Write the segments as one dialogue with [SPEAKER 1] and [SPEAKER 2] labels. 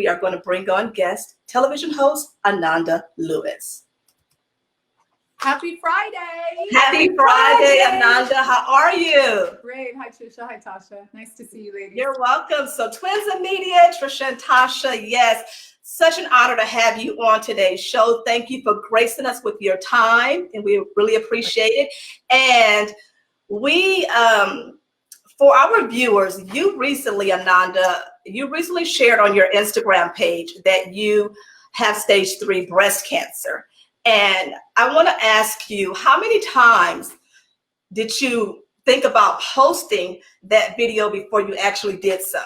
[SPEAKER 1] we are going to bring on guest television host Ananda Lewis.
[SPEAKER 2] Happy Friday!
[SPEAKER 1] Happy Friday, Ananda. How are you?
[SPEAKER 2] Great. Hi, Trisha. Hi, Tasha. Nice to see you, ladies.
[SPEAKER 1] You're welcome. So, Twins in Media, Trisha and Tasha. Yes, such an honor to have you on today's show. Thank you for gracing us with your time, and we really appreciate it. And we, for our viewers, you recently, Ananda, shared on your Instagram page that you have stage 3 breast cancer. And I want to ask you, how many times did you think about posting that video before you actually did so?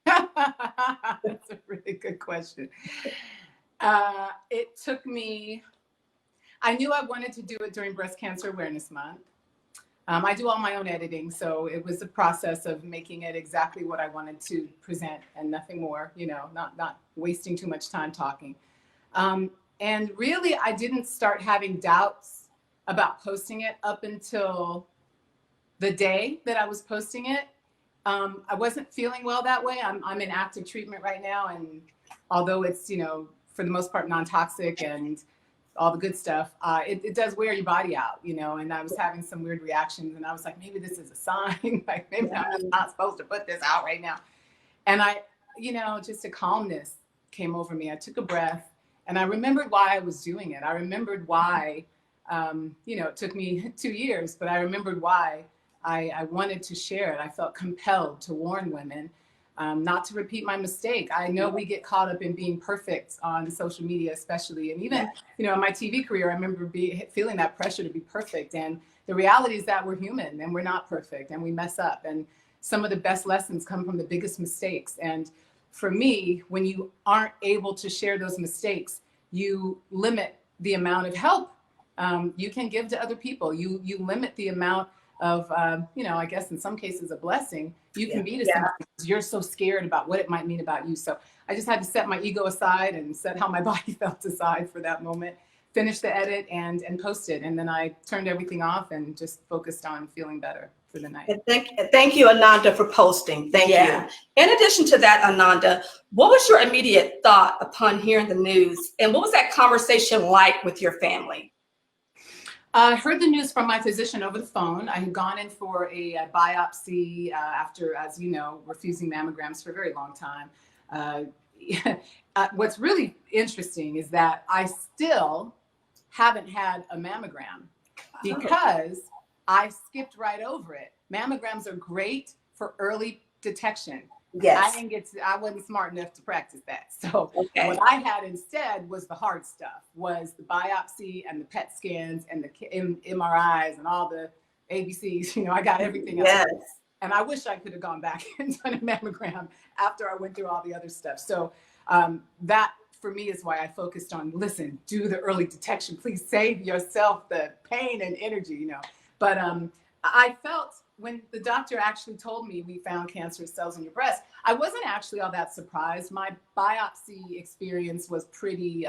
[SPEAKER 2] That's a really good question. It took me, I knew I wanted to do it during Breast Cancer Awareness Month. I do all my own editing, so it was a process of making it exactly what I wanted to present and nothing more, you know, not wasting too much time talking. And really, I didn't start having doubts about posting it up until the day that I was posting it. I wasn't feeling well that way. I'm in active treatment right now. And although it's, you know, for the most part, non-toxic and all the good stuff, it does wear your body out, you know, and I was having some weird reactions and I was like, maybe this is a sign, like maybe I'm just not supposed to put this out right now. And I, you know, just a calmness came over me. I took a breath. And I remembered why I was doing it. I remembered why, you know, it took me 2 years, but I remembered why I wanted to share it. I felt compelled to warn women not to repeat my mistake. I know we get caught up in being perfect on social media, especially. And even, you know, in my TV career, I remember feeling that pressure to be perfect. And the reality is that we're human and we're not perfect and we mess up. And some of the best lessons come from the biggest mistakes. And for me, when you aren't able to share those mistakes, you limit the amount of help you can give to other people. You limit the amount of, you know, I guess in some cases a blessing you can be to somebody because you're so scared about what it might mean about you. So I just had to set my ego aside and set how my body felt aside for that moment, finish the edit and post it. And then I turned everything off and just focused on feeling better for the night.
[SPEAKER 1] Thank you, Ananda, for posting. Thank you. In addition to that, Ananda, what was your immediate thought upon hearing the news? And what was that conversation like with your family?
[SPEAKER 2] I heard the news from my physician over the phone. I had gone in for a biopsy after, as you know, refusing mammograms for a very long time. What's really interesting is that I still haven't had a mammogram because I skipped right over it. Mammograms are great for early detection.
[SPEAKER 1] Yes.
[SPEAKER 2] I wasn't smart enough to practice that. So what I had instead was the hard stuff, was the biopsy and the PET scans and the MRIs and all the ABCs. You know, I got everything else.
[SPEAKER 1] Yes.
[SPEAKER 2] And I wish I could have gone back and done a mammogram after I went through all the other stuff. So that for me is why I focused on, listen, do the early detection. Please save yourself the pain and energy, you know. But I felt when the doctor actually told me we found cancerous cells in your breast, I wasn't actually all that surprised. My biopsy experience was pretty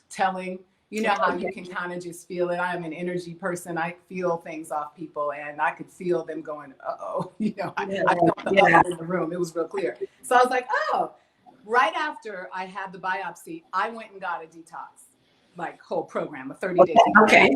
[SPEAKER 2] telling. You know how you can kind of just feel it. I'm an energy person. I feel things off people and I could feel them going, uh-oh. You know, I felt the uh-oh in the room. It was real clear. So I was like, oh, right after I had the biopsy, I went and got a detox, like whole program, a 30-day detox.
[SPEAKER 1] Okay.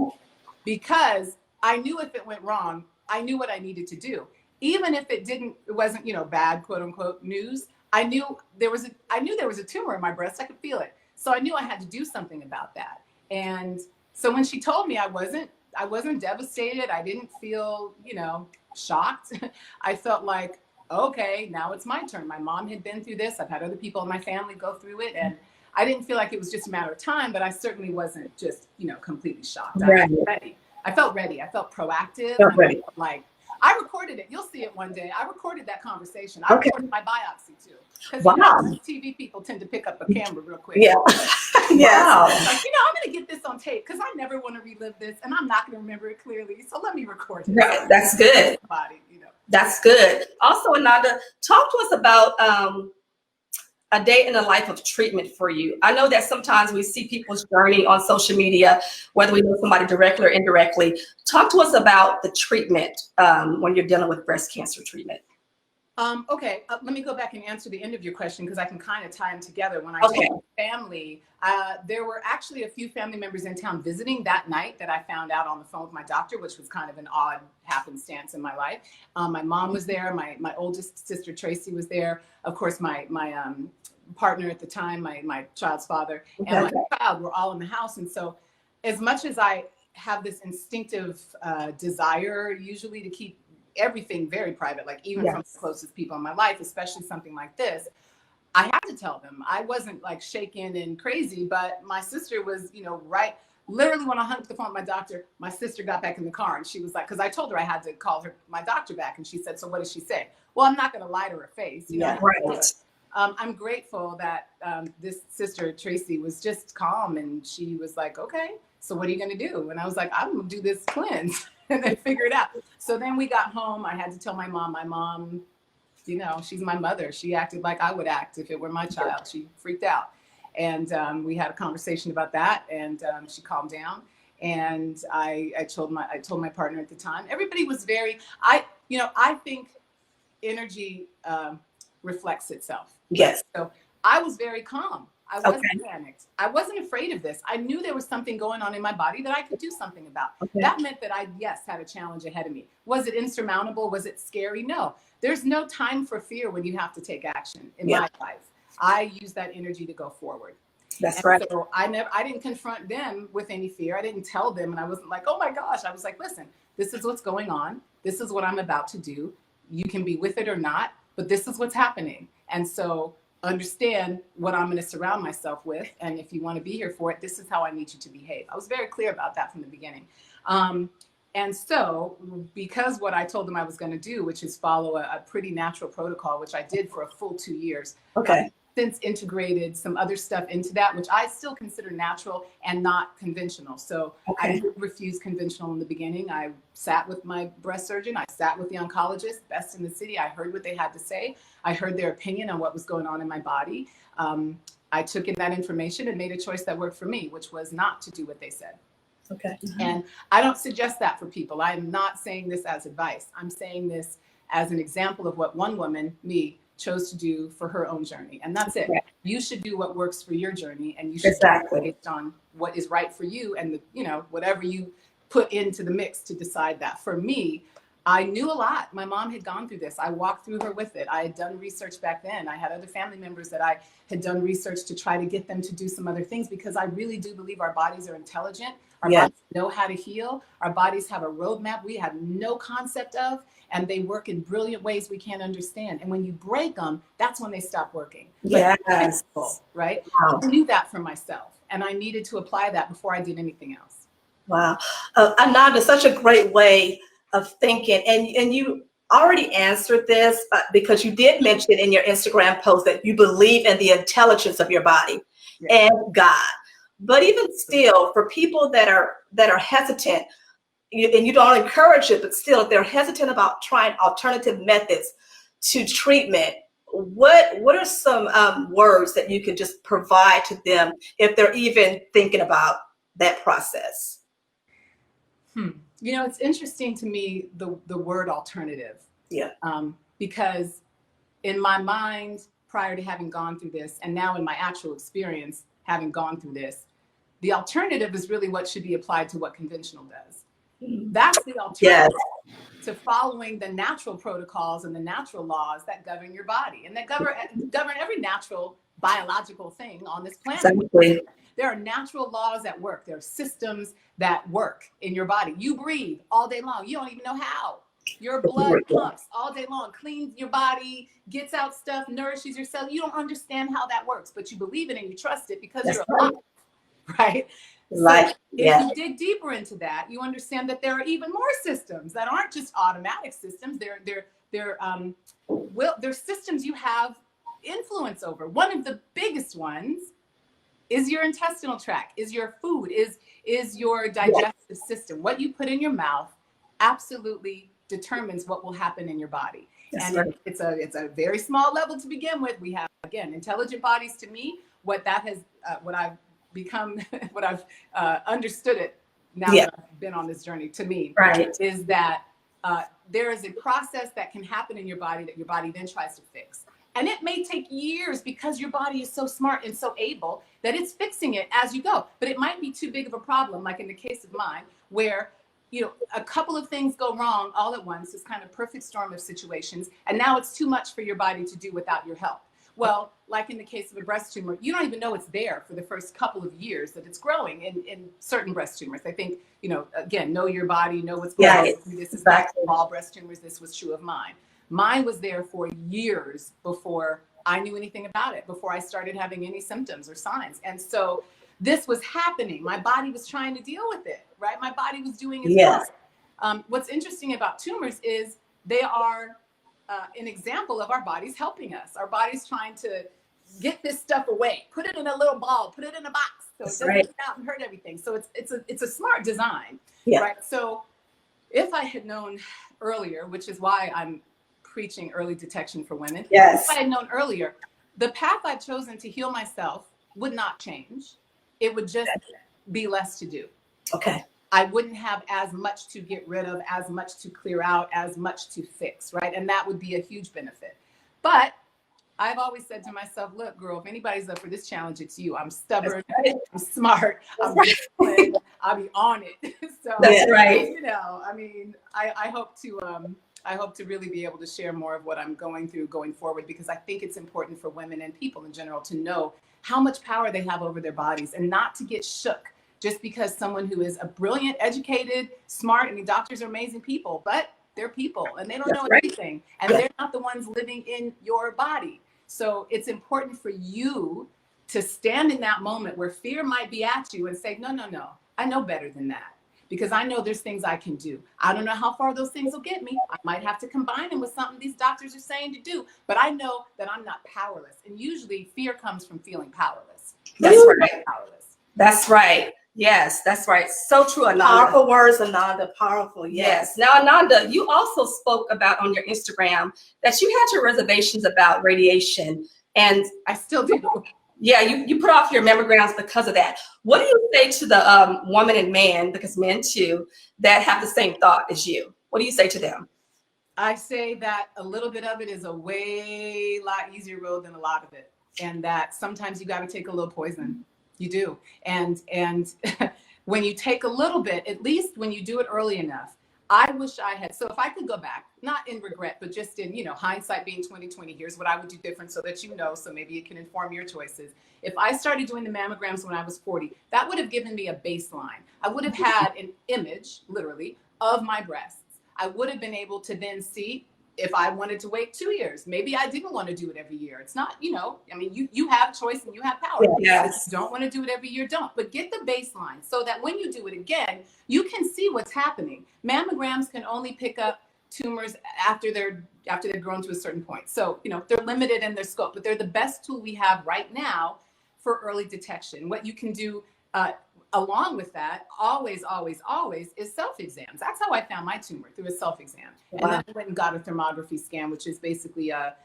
[SPEAKER 2] Because I knew if it went wrong, I knew what I needed to do. Even if it wasn't, you know, bad, quote unquote, news. I knew there was a tumor in my breast. I could feel it. So I knew I had to do something about that. And so when she told me, I wasn't devastated. I didn't feel, you know, shocked. I felt like, okay, now it's my turn. My mom had been through this. I've had other people in my family go through it. And I didn't feel like it was just a matter of time, but I certainly wasn't just, you know, completely shocked.
[SPEAKER 1] Right.
[SPEAKER 2] I felt ready. I felt proactive. Like I recorded it. You'll see it one day. I recorded that conversation. I recorded my biopsy too. Because you know, TV people tend to pick up a camera real quick.
[SPEAKER 1] Yeah.
[SPEAKER 2] Yeah. Like, you know, I'm going to get this on tape because I never want to relive this and I'm not going to remember it clearly. So let me record it.
[SPEAKER 1] Right. That's good.
[SPEAKER 2] You know.
[SPEAKER 1] That's good. Also, Ananda, talk to us about a day in the life of treatment for you. I know that sometimes we see people's journey on social media, whether we know somebody directly or indirectly. Talk to us about the treatment when you're dealing with breast cancer treatment.
[SPEAKER 2] Okay, let me go back and answer the end of your question because I can kind of tie them together. When I
[SPEAKER 1] Okay.
[SPEAKER 2] told my family, there were actually a few family members in town visiting that night that I found out on the phone with my doctor, which was kind of an odd happenstance in my life. My mom was there. My oldest sister, Tracy, was there. Of course, my partner at the time, my child's father, and my child were all in the house. And so as much as I have this instinctive desire usually to keep everything very private, like even from the closest people in my life, especially something like this, I had to tell them. I wasn't like shaken and crazy, but my sister was, right. Literally when I hung up the phone with my doctor, my sister got back in the car and she was like, because I told her I had to call my doctor back, and she said, "So what did she say?" Well, I'm not going to lie to her face.
[SPEAKER 1] Right.
[SPEAKER 2] I'm grateful that this sister, Tracy, was just calm, and she was like, "Okay, so what are you going to do?" And I was like, "I'm going to do this cleanse and then figure it out." So then we got home. I had to tell my mom. My mom, she's my mother. She acted like I would act if it were my child. She freaked out. And we had a conversation about that, and she calmed down. And I told my partner at the time. Everybody was I think energy reflects itself.
[SPEAKER 1] Yes.
[SPEAKER 2] So I was very calm. I wasn't panicked. I wasn't afraid of this. I knew there was something going on in my body that I could do something about. That meant that I, had a challenge ahead of me. Was it insurmountable? Was it scary? No. There's no time for fear when you have to take action in my life. I use that energy to go forward.
[SPEAKER 1] That's right.
[SPEAKER 2] So I didn't confront them with any fear. I didn't tell them, and I wasn't like, "Oh my gosh." I was like, "Listen, this is what's going on. This is what I'm about to do. You can be with it or not, but this is what's happening. And so understand what I'm going to surround myself with. And if you want to be here for it, this is how I need you to behave." I was very clear about that from the beginning. And so because what I told them I was going to do, which is follow a pretty natural protocol, which I did for a full 2 years, since integrated some other stuff into that, which I still consider natural and not conventional. So I did refuse conventional in the beginning. I sat with my breast surgeon. I sat with the oncologist, best in the city. I heard what they had to say. I heard their opinion on what was going on in my body. I took in that information and made a choice that worked for me, which was not to do what they said. And I don't suggest that for people. I am not saying this as advice. I'm saying this as an example of what one woman, me, chose to do for her own journey. And that's it. You should do what works for your journey, and you should based on what is right for you and whatever you put into the mix to decide that. For me, I knew a lot. My mom had gone through this. I walked through her with it. I had done research back then. I had other family members that I had done research to try to get them to do some other things, because I really do believe our bodies are intelligent. Our bodies know how to heal. Our bodies have a roadmap we have no concept of, and they work in brilliant ways we can't understand. And when you break them, that's when they stop working. Right? Wow. I knew that for myself, and I needed to apply that before I did anything else.
[SPEAKER 1] Wow. Ananda, such a great way of thinking. And you already answered this because you did mention in your Instagram post that you believe in the intelligence of your body and God. But even still, for people that are hesitant, and you don't encourage it, but still, if they're hesitant about trying alternative methods to treatment, what are some words that you can just provide to them if they're even thinking about that process?
[SPEAKER 2] It's interesting to me, the word alternative. Because in my mind, prior to having gone through this, and now in my actual experience, having gone through this, the alternative is really what should be applied to what conventional does. That's the alternative to following the natural protocols and the natural laws that govern your body and that govern every natural biological thing on this planet. There are natural laws that work. There are systems that work in your body. You breathe all day long. You don't even know how. Your blood pumps all day long, cleans your body, gets out stuff, nourishes your cells. You don't understand how that works, but you believe it and you trust it because you're alive. Right? So if you dig deeper into that, you understand that there are even more systems that aren't just automatic systems. They're systems you have influence over. One of the biggest ones is your intestinal tract, is your food, is your digestive system. What you put in your mouth absolutely determines what will happen in your body. It's a very small level to begin with. We have, again, intelligent bodies. To me, what I've become, what I've understood it now that I've been on this journey, to me, is that there is a process that can happen in your body that your body then tries to fix. And it may take years because your body is so smart and so able that it's fixing it as you go. But it might be too big of a problem, like in the case of mine, where a couple of things go wrong all at once. This kind of perfect storm of situations. And now it's too much for your body to do without your help. Well, like in the case of a breast tumor, you don't even know it's there for the first couple of years that it's growing in certain breast tumors. I think, again, know your body, know what's going on. This is not all breast tumors. This was true of mine. Mine was there for years before I knew anything about it, before I started having any symptoms or signs. And so this was happening. My body was trying to deal with it, right? My body was doing its part. What's interesting about tumors is they are an example of our bodies helping us. Our body's trying to get this stuff away, put it in a little ball, put it in a box so it doesn't get out and hurt everything. So it's a smart design, right? So if I had known earlier, which is why I'm preaching early detection for women. If I had known earlier, the path I've chosen to heal myself would not change. It would just be less to do.
[SPEAKER 1] Okay.
[SPEAKER 2] I wouldn't have as much to get rid of, as much to clear out, as much to fix, right? And that would be a huge benefit. But I've always said to myself, look, girl, if anybody's up for this challenge, it's you. I'm stubborn, I'm smart, I'm disciplined, I'll be on it. So
[SPEAKER 1] that's right.
[SPEAKER 2] I mean, I hope to really be able to share more of what I'm going through going forward, because I think it's important for women and people in general to know how much power they have over their bodies and not to get shook just because someone who is a brilliant, educated, smart, I mean, doctors are amazing people, but they're people and they don't know everything. And they're not the ones living in your body. So it's important for you to stand in that moment where fear might be at you and say, no, I know better than that. Because I know there's things I can do. I don't know how far those things will get me. I might have to combine them with something these doctors are saying to do, but I know that I'm not powerless. And usually fear comes from feeling powerless.
[SPEAKER 1] That's right.
[SPEAKER 2] Powerless.
[SPEAKER 3] That's right. Yes, that's right. So true, Ananda.
[SPEAKER 1] Powerful words, Ananda. Powerful. Yes.
[SPEAKER 3] Now, Ananda, you also spoke about on your Instagram that you had your reservations about radiation, and
[SPEAKER 2] I still do.
[SPEAKER 3] Yeah, you put off your mammograms because of that. What do you say to the woman and man, because men too, that have the same thought as you? What do you say to them?
[SPEAKER 2] I say that a little bit of it is a lot easier road than a lot of it. And that sometimes you got to take a little poison. You do. And when you take a little bit, at least when you do it early enough, I wish I had. So if I could go back, not in regret, but just in, hindsight being 20/20, here's what I would do different so that so maybe it can inform your choices. If I started doing the mammograms when I was 40, that would have given me a baseline. I would have had an image, literally, of my breasts. I would have been able to then see if I wanted to wait 2 years. Maybe I didn't want to do it every year. It's not, I mean, you have choice and you have power.
[SPEAKER 3] Yes.
[SPEAKER 2] If you don't want to do it every year, don't. But get the baseline so that when you do it again, you can see what's happening. Mammograms can only pick up tumors after they've grown to a certain point. So, they're limited in their scope, but they're the best tool we have right now for early detection. What you can do along with that, always, is self-exams. That's how I found my tumor, through a self-exam.
[SPEAKER 3] Wow.
[SPEAKER 2] And then I went and got a thermography scan, which is basically a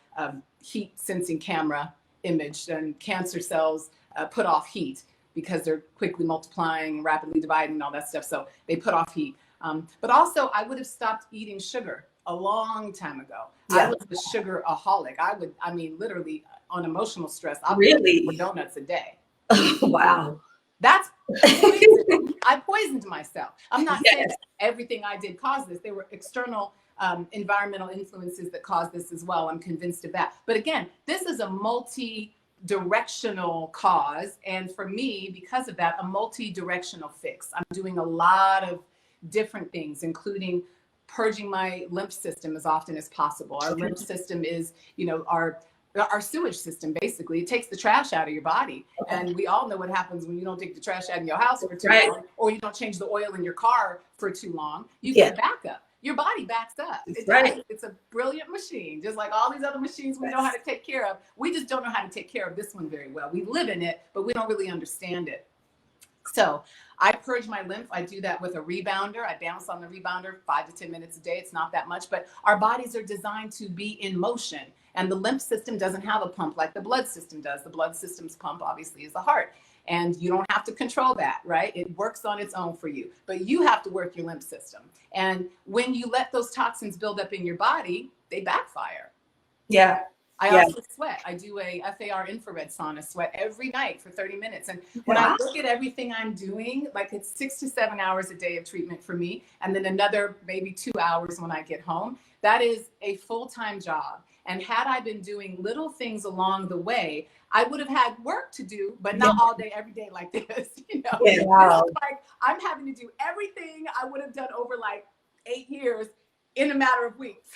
[SPEAKER 2] heat sensing camera image, and cancer cells put off heat because they're quickly multiplying, rapidly dividing, and all that stuff. So they put off heat. But also, I would have stopped eating sugar a long time ago. I was a sugar-aholic. Literally on emotional stress, I'll eat 4 donuts a day.
[SPEAKER 3] Wow.
[SPEAKER 2] That's poison. I poisoned myself. I'm not saying everything I did caused this. There were external environmental influences that caused this as well. I'm convinced of that. But again, this is a multi-directional cause. And for me, because of that, a multi-directional fix. I'm doing a lot of different things, including purging my lymph system as often as possible. Our lymph system is, our sewage system. Basically, it takes the trash out of your body. And we all know what happens when you don't take the trash out of your house for too long, or you don't change the oil in your car for too long. You get backup. Your body backs up. It's a brilliant machine, just like all these other machines we know how to take care of. We just don't know how to take care of this one very well. We live in it, but we don't really understand it. So I purge my lymph. I do that with a rebounder. I bounce on the rebounder 5 to 10 minutes a day. It's not that much, but our bodies are designed to be in motion. And the lymph system doesn't have a pump like the blood system does. The blood system's pump, obviously, is the heart. And you don't have to control that, right? It works on its own for you, but you have to work your lymph system. And when you let those toxins build up in your body, they backfire.
[SPEAKER 3] Yeah.
[SPEAKER 2] I
[SPEAKER 3] Yeah.
[SPEAKER 2] also sweat. I do a FAR infrared sauna sweat every night for 30 minutes. And when I look at everything I'm doing, like it's 6 to 7 hours a day of treatment for me, and then another maybe 2 hours when I get home. That is a full-time job. And had I been doing little things along the way, I would have had work to do, but not all day, every day like this. You know,
[SPEAKER 1] Yeah. Wow.
[SPEAKER 2] This is like I'm having to do everything I would have done over like 8 years in a matter of weeks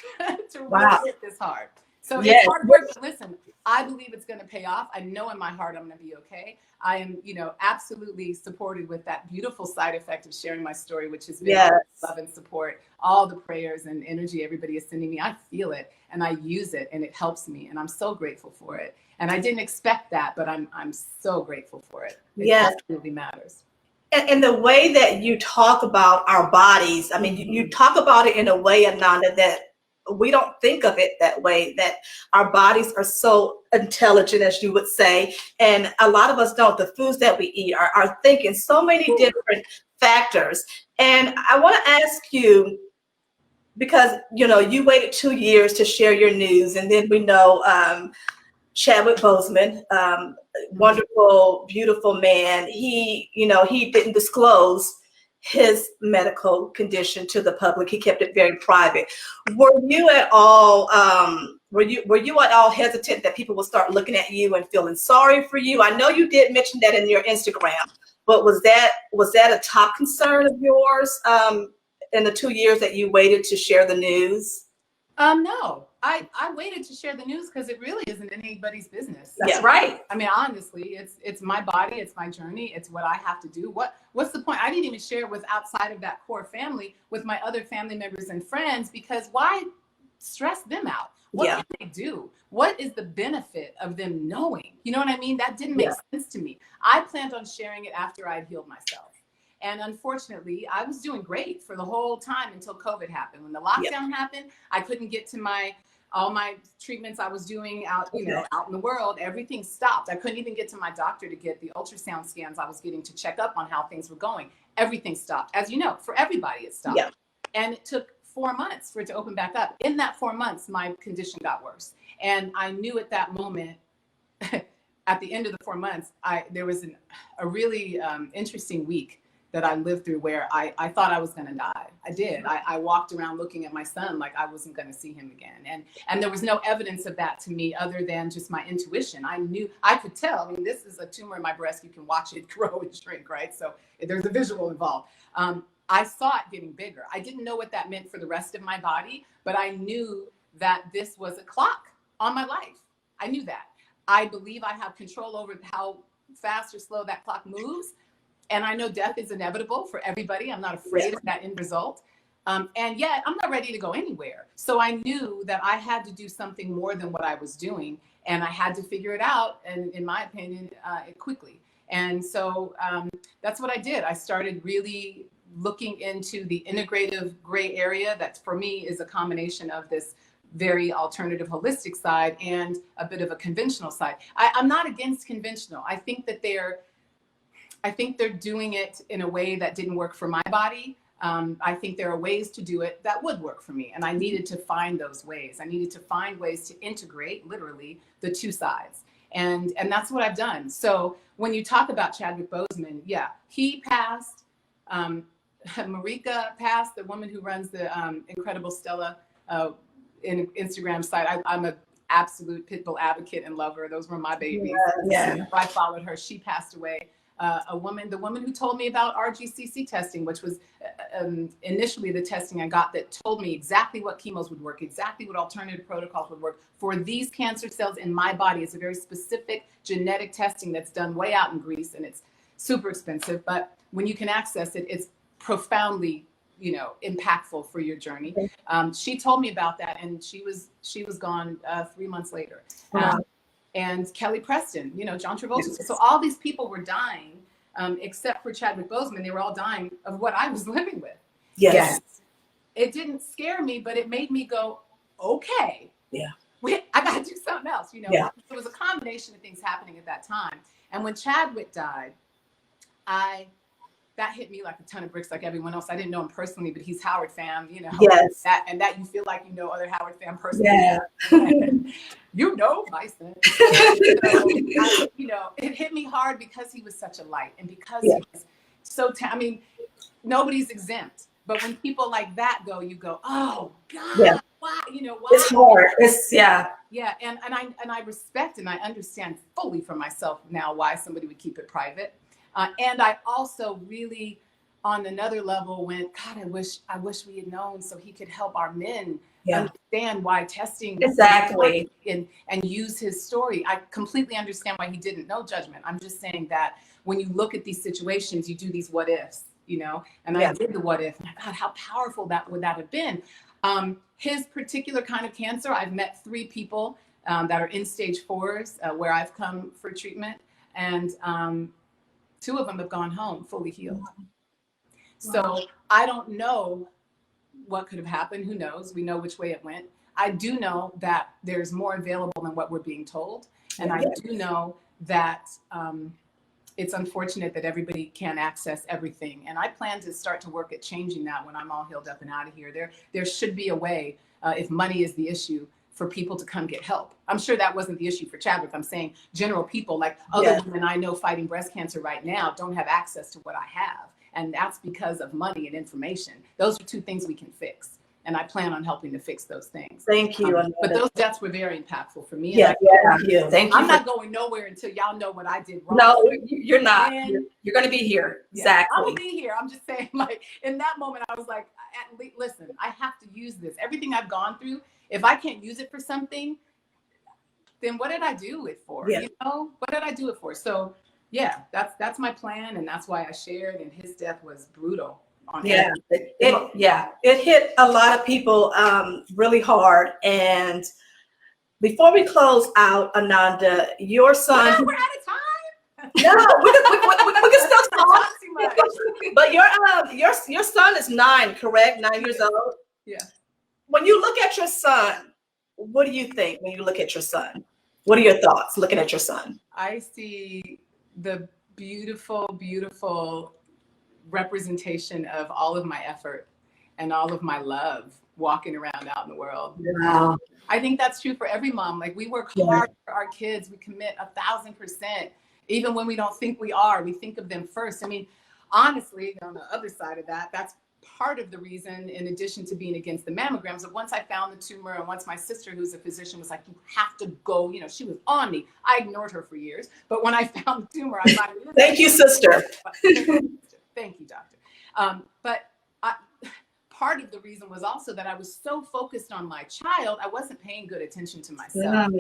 [SPEAKER 2] to really hit this hard. So it's hard work, but listen, I believe it's going to pay off. I know in my heart I'm going to be okay. I am, you know, absolutely supported with that beautiful side effect of sharing my story, which has been love and support, all the prayers and energy everybody is sending me. I feel it and I use it and it helps me. And I'm so grateful for it. And I didn't expect that, but I'm so grateful for it. It absolutely matters.
[SPEAKER 1] And the way that you talk about our bodies, I mean, you talk about it in a way, Ananda, that we don't think of it that way, that our bodies are so intelligent, as you would say. And a lot of us don't. The foods that we eat are thinking so many different factors. And I want to ask you, because, you know, you waited 2 years to share your news. And then we know Chadwick Boseman, wonderful, beautiful man. He didn't disclose his medical condition to the public. He kept it very private. Were you at all hesitant that people would start looking at you and feeling sorry for you? I know you did mention that in your Instagram, but was that a top concern of yours in the 2 years that you waited to share the news?
[SPEAKER 2] No, I waited to share the news because it really isn't anybody's business.
[SPEAKER 3] That's right.
[SPEAKER 2] I mean, honestly, it's my body, it's my journey, it's what I have to do. What's the point? I didn't even share it with outside of that core family with my other family members and friends, because why stress them out? What can they do? What is the benefit of them knowing? You know what I mean? That didn't make sense to me. I planned on sharing it after I'd healed myself. And unfortunately, I was doing great for the whole time until COVID happened. When the lockdown happened, I couldn't get to all my treatments I was doing out in the world. Everything stopped. I couldn't even get to my doctor to get the ultrasound scans I was getting to check up on how things were going. Everything stopped. As you know, for everybody, it stopped. Yeah. And it took 4 months for it to open back up. In that 4 months, my condition got worse. And I knew at that moment, at the end of the 4 months, there was a really interesting week that I lived through where I thought I was going to die. I did. I walked around looking at my son like I wasn't going to see him again. And there was no evidence of that to me other than just my intuition. I could tell. I mean, this is a tumor in my breast. You can watch it grow and shrink, right? So there's a visual involved. I saw it getting bigger. I didn't know what that meant for the rest of my body, but I knew that this was a clock on my life. I knew that. I believe I have control over how fast or slow that clock moves. And I know death is inevitable for everybody. I'm not afraid of that end result. And yet I'm not ready to go anywhere. So I knew that I had to do something more than what I was doing. And I had to figure it out, and in my opinion, quickly. And so that's what I did. I started really looking into the integrative gray area that for me is a combination of this very alternative holistic side and a bit of a conventional side. I'm not against conventional. I think they're doing it in a way that didn't work for my body. I think there are ways to do it that would work for me. And I needed to find those ways. I needed to find ways to integrate literally the two sides. And that's what I've done. So when you talk about Chadwick Boseman, he passed. Marika passed, the woman who runs the Incredible Stella Instagram site. I'm an absolute Pitbull advocate and lover. Those were my babies. Yeah. I followed her. She passed away. The woman who told me about RGCC testing, which was initially the testing I got that told me exactly what chemos would work, exactly what alternative protocols would work for these cancer cells in my body. It's a very specific genetic testing that's done way out in Greece, and it's super expensive. But when you can access it, it's profoundly, impactful for your journey. She told me about that, and she was gone 3 months later. And Kelly Preston, John Travolta. Yes. So all these people were dying, except for Chadwick Boseman. They were all dying of what I was living with.
[SPEAKER 1] Yes.
[SPEAKER 2] It didn't scare me, but it made me go, okay. Yeah. I got to do something else. It was a combination of things happening at that time. And when Chadwick died, that hit me like a ton of bricks, like everyone else. I didn't know him personally, but he's Howard fam, you know.
[SPEAKER 1] Yes.
[SPEAKER 2] That you feel like you know other Howard fam personally.
[SPEAKER 1] Yeah.
[SPEAKER 2] You know my son. So, you know, it hit me hard because he was such a light, and because he was so. I mean, nobody's exempt, but when people like that go, you go, oh God, why? You know, why?
[SPEAKER 3] It's hard. It's
[SPEAKER 2] Yeah, and I respect and I understand fully for myself now why somebody would keep it private. And I also really, on another level, went, God, I wish we had known so he could help our men understand why testing
[SPEAKER 3] exactly
[SPEAKER 2] and use his story. I completely understand why he didn't. No judgment. I'm just saying that when you look at these situations, you do these what ifs, you know. And I did the what if. God, how powerful would that have been? His particular kind of cancer, I've met 3 people that are in stage 4s where I've come for treatment, and 2 of them have gone home fully healed. So I don't know what could have happened. Who knows? We know which way it went. I do know that there's more available than what we're being told. And I do know that it's unfortunate that everybody can't access everything. And I plan to start to work at changing that when I'm all healed up and out of here. There should be a way, if money is the issue, for people to come get help. I'm sure that wasn't the issue for Chadwick. I'm saying general people, like other women I know fighting breast cancer right now, don't have access to what I have. And that's because of money and information. Those are 2 things we can fix. And I plan on helping to fix those things.
[SPEAKER 1] Thank you.
[SPEAKER 2] But those deaths were very impactful for me.
[SPEAKER 1] Thank you.
[SPEAKER 2] I'm not going nowhere until y'all know what I did wrong.
[SPEAKER 3] No, you're not. You're going to be here. Exactly.
[SPEAKER 2] I will be here. I'm just saying, like, in that moment, I was like, listen, I have to use this. Everything I've gone through, if I can't use it for something, then what did I do it for? You know, what did I do it for? So yeah, that's my plan, and that's why I shared. And his death was brutal.
[SPEAKER 1] It hit a lot of people really hard. And before we close out, Ananda, your son.
[SPEAKER 2] We're out of time.
[SPEAKER 1] No, we can still talk. But your son is 9, correct? 9 years old.
[SPEAKER 2] Yeah.
[SPEAKER 1] When you look at your son, what do you think when you look at your son? What are your thoughts looking at your son?
[SPEAKER 2] I see the beautiful, beautiful representation of all of my effort and all of my love walking around out in the world.
[SPEAKER 1] Wow.
[SPEAKER 2] I think that's true for every mom. Like, we work hard for our kids. We commit 1,000%. Even when we don't think we are, we think of them first. I mean, honestly, on the other side of that, that's part of the reason, in addition to being against the mammograms, that once I found the tumor, and once my sister, who's a physician, was like, you have to go, you know, she was on me. I ignored her for years. But when I found the tumor, I thought,
[SPEAKER 1] thank you, sister.
[SPEAKER 2] Thank you, doctor. But part of the reason was also that I was so focused on my child, I wasn't paying good attention to myself.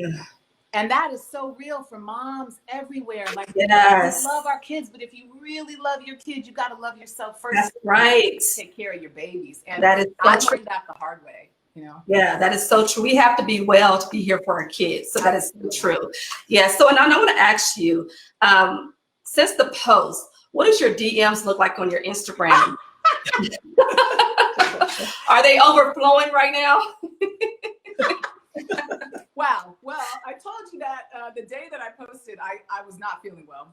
[SPEAKER 2] And that is so real for moms everywhere. Like, we love our kids, but if you really love your kids, you got to love yourself first.
[SPEAKER 1] That's right.
[SPEAKER 2] Take care of your babies. And
[SPEAKER 3] that is
[SPEAKER 2] I learned that the hard way, you know?
[SPEAKER 3] Yeah, that is so true. We have to be well to be here for our kids. So that is so true. Yeah. So, and I want to ask you, since the post, what does your DMs look like on your Instagram? Are they overflowing right now?
[SPEAKER 2] Wow. Well, I told you that the day that I posted, I was not feeling well.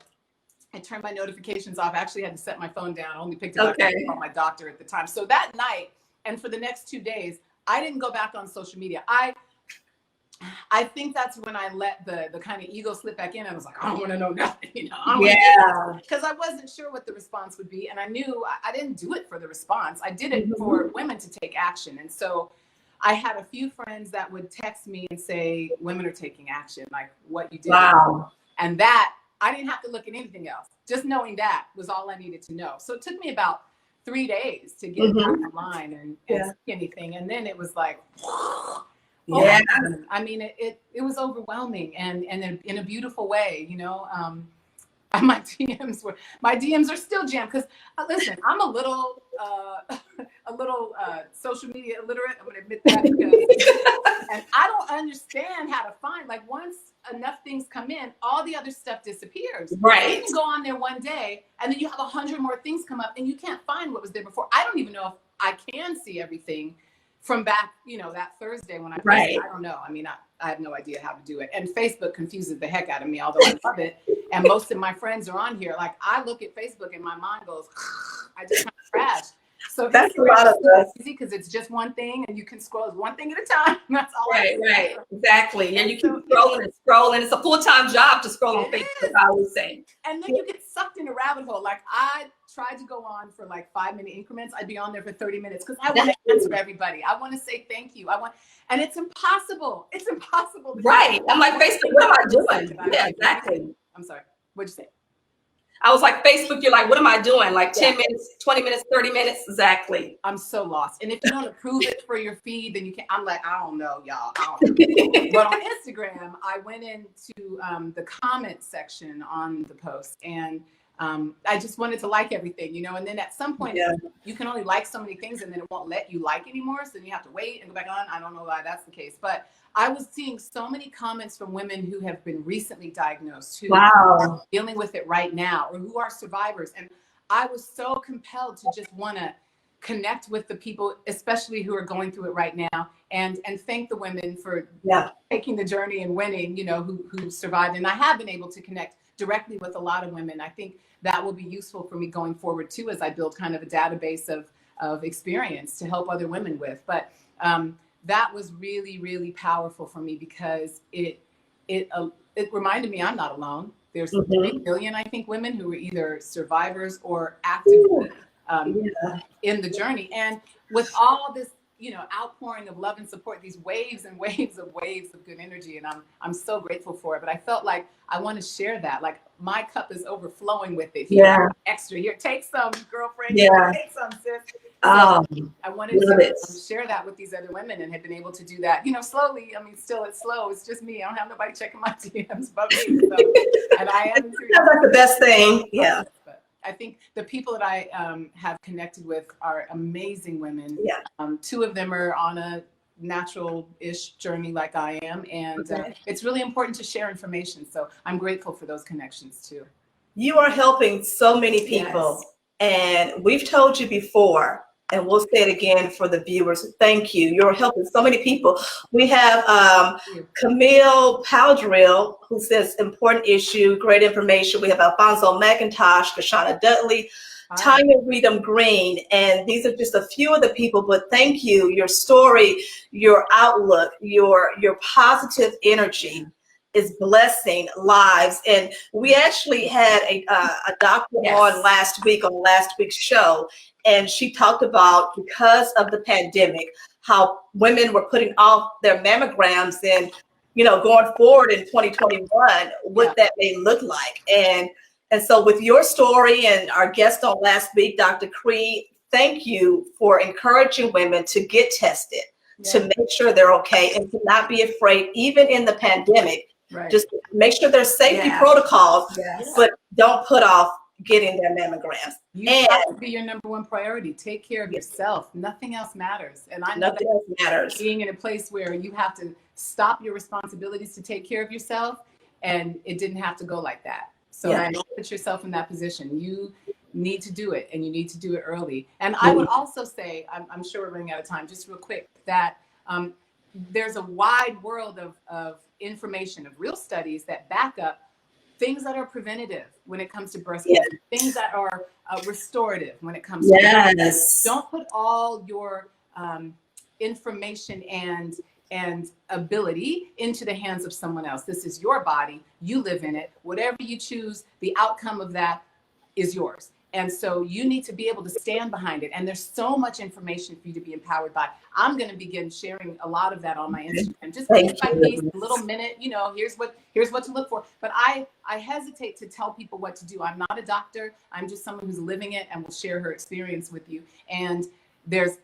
[SPEAKER 2] I turned my notifications off. I actually had to set my phone down. I only picked it up from my doctor at the time. So that night, and for the next 2 days, I didn't go back on social media. I think that's when I let the kind of ego slip back in. I was like, I don't want to know nothing, you know. Because I wasn't sure what the response would be. And I knew I didn't do it for the response. I did it for women to take action. And so I had a few friends that would text me and say, women are taking action, like what you did.
[SPEAKER 3] Wow.
[SPEAKER 2] And that, I didn't have to look at anything else. Just knowing that was all I needed to know. So it took me about 3 days to get back online and see anything. And then it was like, I mean, it was overwhelming and in a beautiful way, you know. My DMs are still jammed because listen, I'm a little social media illiterate. I'm gonna admit that, because and I don't understand how to find, like, once enough things come in, all the other stuff disappears.
[SPEAKER 3] Right.
[SPEAKER 2] You can go on there one day and then you have 100 more things come up and you can't find what was there before. I don't even know if I can see everything from back, you know, that Thursday when I posted. I don't know. I mean, I have no idea how to do it. And Facebook confuses the heck out of me, although I love it. And most of my friends are on here. Like, I look at Facebook and my mind goes, I just kind of crash. So
[SPEAKER 1] That's a lot of us.
[SPEAKER 2] easy because it's just one thing and you can scroll one thing at a time. That's all.
[SPEAKER 3] Right, exactly. And you keep scrolling and scrolling. It's a full-time job to scroll on Facebook, I would say.
[SPEAKER 2] And then you get sucked in a rabbit hole. Like, I tried to go on for like 5-minute increments. I'd be on there for 30 minutes because I want to answer everybody. I want to say thank you. And it's impossible. It's impossible.
[SPEAKER 3] Right. I'm like, Facebook, what am I doing? Yeah, exactly.
[SPEAKER 2] I'm sorry. What'd you say?
[SPEAKER 3] I was like, Facebook, you're like, what am I doing? Like 10 minutes, 20 minutes, 30 minutes? Exactly.
[SPEAKER 2] I'm so lost. And if you don't approve it for your feed, then you can't. I'm like, I don't know, y'all. I don't know. But on Instagram, I went into the comment section on the post, and I just wanted to like everything, you know. And then at some point, you can only like so many things, and then it won't let you like anymore. So then you have to wait and go back on. I don't know why that's the case, but I was seeing so many comments from women who have been recently diagnosed, who are dealing with it right now, or who are survivors. And I was so compelled to just want to connect with the people, especially who are going through it right now, and thank the women for taking the journey and winning, you know, who survived. And I have been able to connect directly with a lot of women. I think that will be useful for me going forward too, as I build kind of a database of experience to help other women with. But that was really, really powerful for me because it reminded me I'm not alone. There's 3 billion, I think, women who were either survivors or active in the journey. And with all this, you know, outpouring of love and support, these waves and waves of good energy, and I'm so grateful for it. But I felt like I want to share that. Like, my cup is overflowing with it. Here, extra. Here, take some, girlfriend. Take some, sis. So I wanted to share that with these other women, and have been able to do that, you know, slowly. I mean, still it's slow. It's just me. I don't have nobody checking my DMs but me. So, and I am.
[SPEAKER 1] That's like the best thing. Yeah.
[SPEAKER 2] But I think the people that I have connected with are amazing women.
[SPEAKER 1] Yeah.
[SPEAKER 2] 2 of them are on a natural-ish journey like I am, and it's really important to share information. So I'm grateful for those connections too.
[SPEAKER 1] You are helping so many people, and we've told you before, and we'll say it again for the viewers. Thank you. You're helping so many people. We have Camille Powdrill, who says important issue, great information. We have Alfonso McIntosh, Kashana Dudley, Tanya Reedham Green, and these are just a few of the people, but thank you. Your story, your outlook, your positive energy is blessing lives. And we actually had a doctor on last week's show, and she talked about, because of the pandemic, how women were putting off their mammograms, and, you know, going forward in 2021, what that may look like. And so with your story and our guest on last week, Dr. Cree, thank you for encouraging women to get tested, to make sure they're okay, and to not be afraid, even in the pandemic. Just make sure there's safety protocols, but don't put off getting their mammograms.
[SPEAKER 2] You have to be your number one priority. Take care of yourself. Nothing else matters. And I know
[SPEAKER 1] nothing else matters.
[SPEAKER 2] Being in a place where you have to stop your responsibilities to take care of yourself, and it didn't have to go like that. So don't put yourself in that position. You need to do it, and you need to do it early. And I would also say, I'm sure we're running out of time, just real quick, that there's a wide world of information, of real studies that back up things that are preventative when it comes to breast cancer, things that are restorative when it comes to breast. Don't put all your information and ability into the hands of someone else. This is your body. You live in it. Whatever you choose, the outcome of that is yours. And so you need to be able to stand behind it. And there's so much information for you to be empowered by. I'm going to begin sharing a lot of that on my Instagram. Just piece by piece, a little minute, you know, here's what to look for. But I hesitate to tell people what to do. I'm not a doctor. I'm just someone who's living it and will share her experience with you. And there's,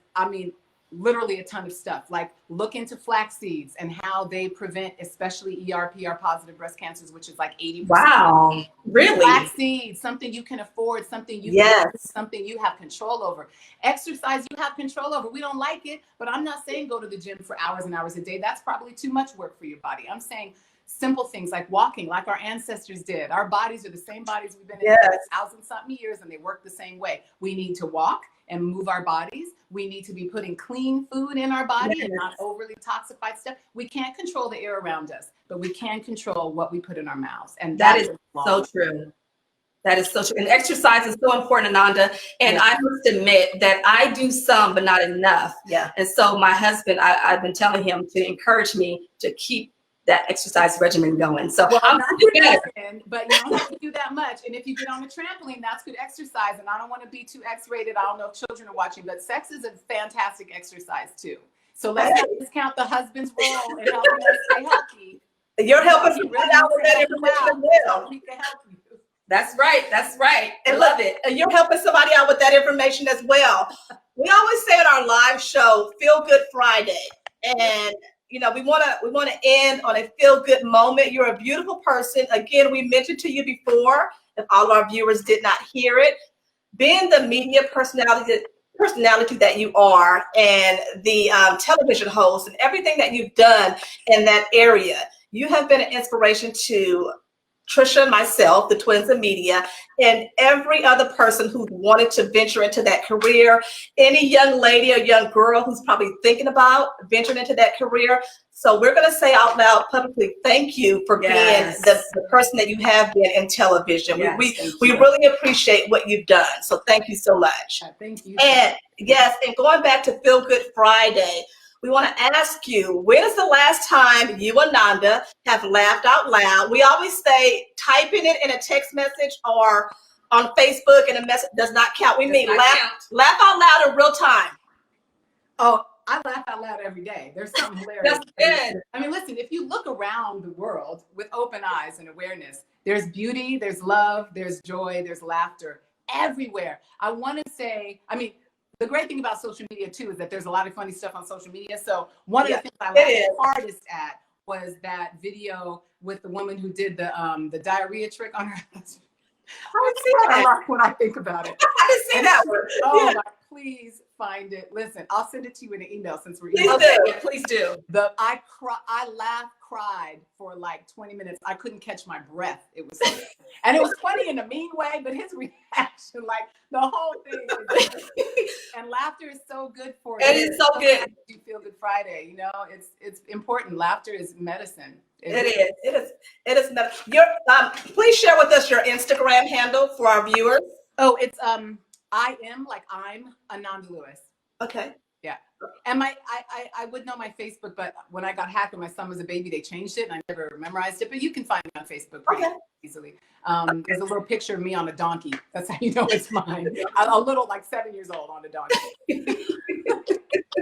[SPEAKER 2] literally a ton of stuff, like look into flax seeds and how they prevent especially ER/PR positive breast cancers, which is like 80%.
[SPEAKER 3] Wow, really?
[SPEAKER 2] Flax seeds, something you can afford, something you something you have control over. Exercise you have control over. We don't like it, but I'm not saying go to the gym for hours and hours a day. That's probably too much work for your body. I'm saying simple things like walking, like our ancestors did. Our bodies are the same bodies we've been in for 1,000-something years, and they work the same way. We need to walk, and move our bodies. We need to be putting clean food in our body and not overly toxified stuff. We can't control the air around us, but we can control what we put in our mouths. And
[SPEAKER 3] that is so true. That is so true. And exercise is so important, Ananda. And I must admit that I do some, but not enough.
[SPEAKER 1] Yeah.
[SPEAKER 3] And so my husband, I've been telling him to encourage me to keep that exercise regimen going. So I'm
[SPEAKER 2] but you don't have to do that much. And if you get on a trampoline, that's good exercise. And I don't want to be too X-rated. I don't know if children are watching, but sex is a fantastic exercise too. So let's not discount the husband's role in helping us stay healthy.
[SPEAKER 1] You're helping us find out with that information as well.
[SPEAKER 2] We can help you.
[SPEAKER 3] That's right. That's right.
[SPEAKER 1] I love it. And you're helping somebody out with that information as well. We always say on our live show, Feel Good Friday. And you know, we want to end on a feel good moment. You're a beautiful person. Again, we mentioned to you before, if all our viewers did not hear it, being the media personality that you are, and the television host and everything that you've done in that area, you have been an inspiration to Trisha and myself, the Twins of Media, and every other person who wanted to venture into that career, any young lady or young girl who's probably thinking about venturing into that career. So we're going to say out loud publicly, thank you for being the person that you have been in television.
[SPEAKER 2] Yes,
[SPEAKER 1] we really appreciate what you've done. So thank you so much.
[SPEAKER 2] Thank you.
[SPEAKER 1] And yes, and going back to Feel Good Friday, we want to ask you, when is the last time you, Ananda, have laughed out loud? We always say typing it in a text message or on Facebook and a message does not count. We mean laugh out loud in real time.
[SPEAKER 2] Oh, I laugh out loud every day. There's something hilarious.
[SPEAKER 3] That's good.
[SPEAKER 2] I mean, listen, if you look around the world with open eyes and awareness, there's beauty, there's love, there's joy, there's laughter everywhere. I want to say, I mean, the great thing about social media too is that there's a lot of funny stuff on social media. So one of the things I laughed hardest at was that video with the woman who did the diarrhea trick on her husband. I laugh when I think about it.
[SPEAKER 1] I didn't see that one.
[SPEAKER 2] Oh my, please find it. Listen, I'll send it to you in an email since we're
[SPEAKER 3] Please do.
[SPEAKER 2] I laughed, cried for like 20 minutes. I couldn't catch my breath. It was and it was funny in a mean way, but his reaction, like the whole thing and laughter is so good for you.
[SPEAKER 3] It is so good.
[SPEAKER 2] You Feel Good Friday, you know, it's important. Laughter is medicine.
[SPEAKER 1] It is medicine. Please share with us your Instagram handle for our viewers.
[SPEAKER 2] Oh, it's I'm Ananda Lewis.
[SPEAKER 1] Okay.
[SPEAKER 2] Yeah. And I would know my Facebook, but when I got hacked when my son was a baby, they changed it and I never memorized it, but you can find me on Facebook pretty easly. There's a little picture of me on a donkey. That's how you know it's mine. A little, like 7 years old on a donkey.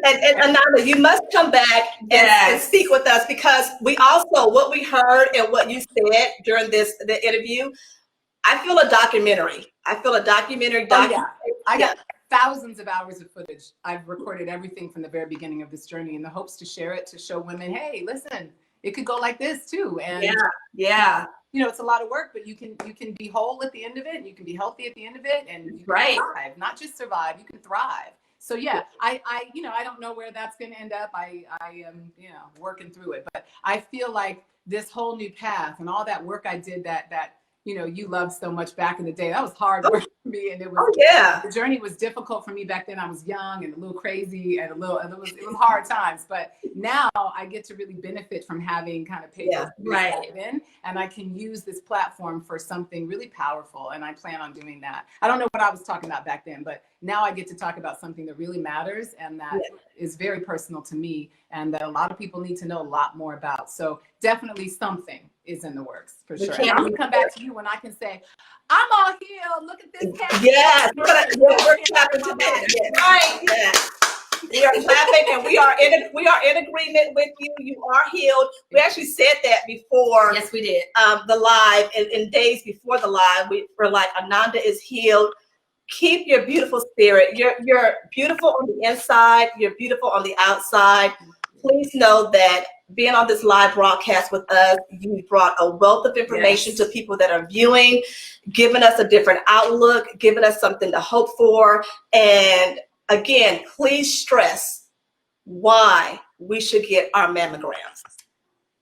[SPEAKER 1] And Ananda, you must come back and speak with us, because we also, what we heard and what you said during the interview, I feel a documentary. I got
[SPEAKER 2] thousands of hours of footage. I've recorded everything from the very beginning of this journey in the hopes to share it, to show women, hey, listen, it could go like this too. And you know, it's a lot of work, but you can be whole at the end of it, and you can be healthy at the end of it, and you can thrive, not just survive, you can thrive. So yeah, I don't know where that's going to end up. I am, working through it, but I feel like this whole new path and all that work I did that you loved so much back in the day, that was hard work for me. And it was, the journey was difficult for me back then. I was young and a little crazy and it was hard times, but now I get to really benefit from having kind of paid in, and I can use this platform for something really powerful. And I plan on doing that. I don't know what I was talking about back then, but now I get to talk about something that really matters and that is very personal to me and that a lot of people need to know a lot more about. So definitely something is in the works for sure. And I'm gonna come back to you when I can say, I'm all healed. Look at this cat.
[SPEAKER 1] Yes, we're clapping today. Right. Yes. We are clapping and we are in agreement with you. You are healed. We actually said that before.
[SPEAKER 3] Yes, we did.
[SPEAKER 1] The live and days before the live, we were like, Ananda is healed. Keep your beautiful spirit. You're beautiful on the inside. You're beautiful on the outside. Please know that being on this live broadcast with us, you brought a wealth of information to people that are viewing, giving us a different outlook, giving us something to hope for. And again, please stress why we should get our mammograms.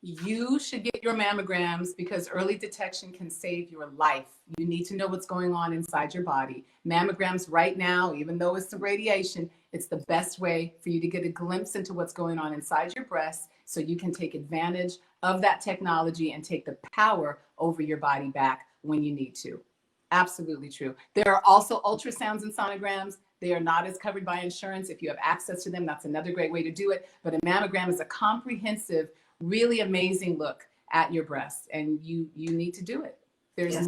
[SPEAKER 2] You should get your mammograms because early detection can save your life. You need to know what's going on inside your body. Mammograms right now, even though it's some radiation, it's the best way for you to get a glimpse into what's going on inside your breast so you can take advantage of that technology and take the power over your body back when you need to. Absolutely true. There are also ultrasounds and sonograms. They are not as covered by insurance. If you have access to them, that's another great way to do it. But a mammogram is a comprehensive, really amazing look at your breast, and you need to do it. There's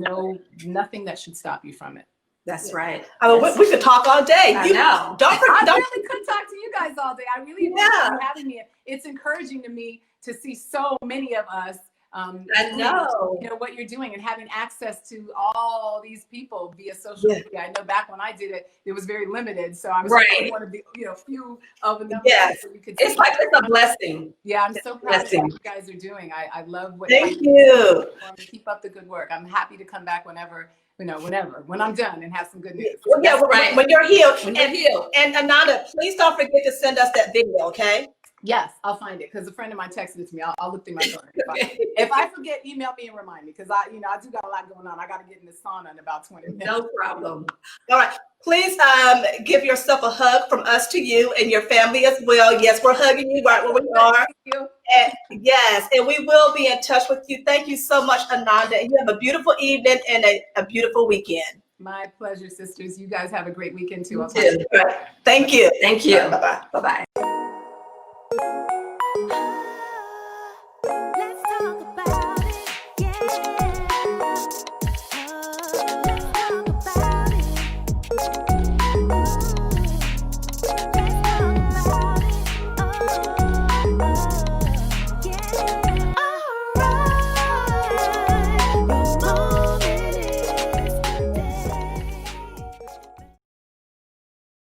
[SPEAKER 2] nothing that should stop you from it.
[SPEAKER 3] That's right.
[SPEAKER 1] I mean, we could talk all day.
[SPEAKER 3] I know.
[SPEAKER 2] I really could talk to you guys all day. I really appreciate you having me. It's encouraging to me to see so many of us.
[SPEAKER 3] I know.
[SPEAKER 2] You know what you're doing and having access to all these people via social media. I know back when I did it, it was very limited. So I was one of the few of the numbers that you could see.
[SPEAKER 3] It's like it's a blessing.
[SPEAKER 2] Yeah, I'm so proud of what you guys are doing. I love what
[SPEAKER 1] Thank you.
[SPEAKER 2] Keep up the good work. I'm happy to come back whenever, when I'm done and have some good news.
[SPEAKER 1] Well, yeah, when you're healed.
[SPEAKER 3] When you're healed.
[SPEAKER 1] And Ananda, please don't forget to send us that video, okay?
[SPEAKER 2] Yes, I'll find it because a friend of mine texted it to me. I'll look through my phone. If I forget, email me and remind me because I do got a lot going on. I got to get in the sauna in about 20 minutes.
[SPEAKER 3] No problem.
[SPEAKER 1] All right. Please give yourself a hug from us to you and your family as well. Yes, we're hugging you right where we are. And yes, and we will be in touch with you. Thank you so much, Ananda. And you have a beautiful evening and a beautiful weekend.
[SPEAKER 2] My pleasure, sisters. You guys have a great weekend too.
[SPEAKER 1] Thank you.
[SPEAKER 3] Thank you.
[SPEAKER 1] Bye-bye.
[SPEAKER 3] Bye-bye.